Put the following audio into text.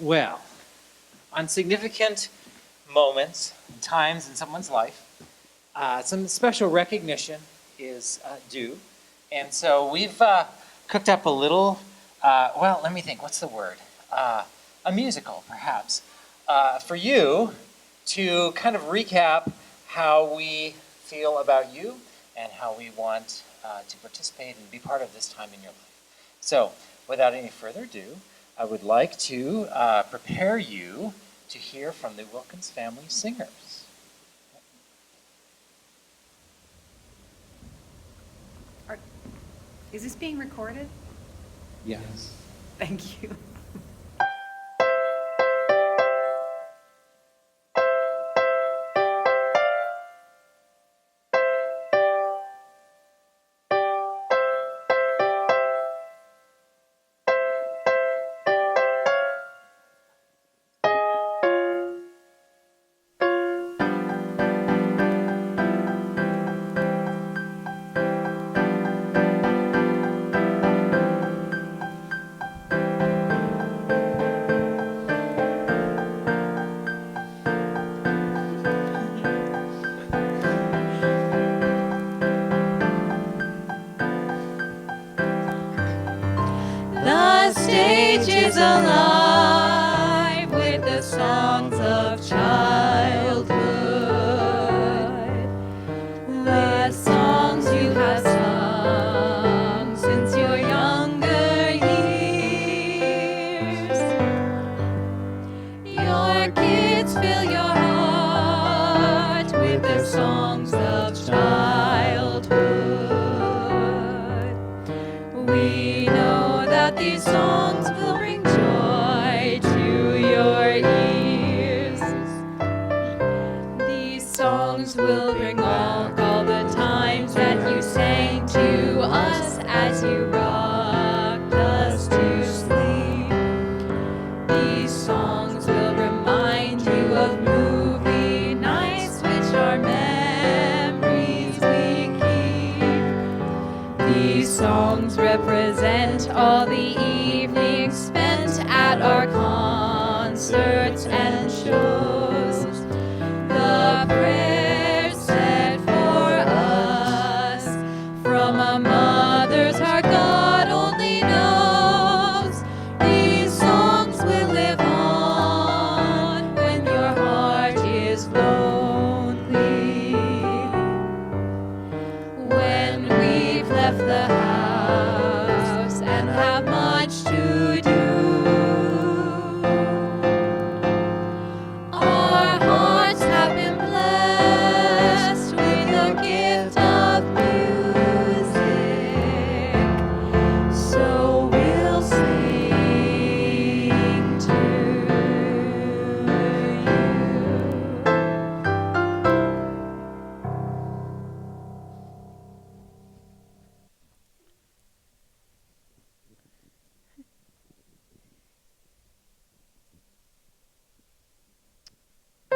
Well, on significant moments and times in someone's life, some special recognition is due. And so we've cooked up a little, well, let me think, what's the word? A musical, perhaps, for you to kind of recap how we feel about you and how we want to participate and be part of this time in your life. So, without any further ado, I would like to prepare you to hear from the Wilkins Family Singers. Is this being recorded? Yes. Thank you. The stage is alive with the songs of childhood, the songs you have sung since your younger years. Your kids fill your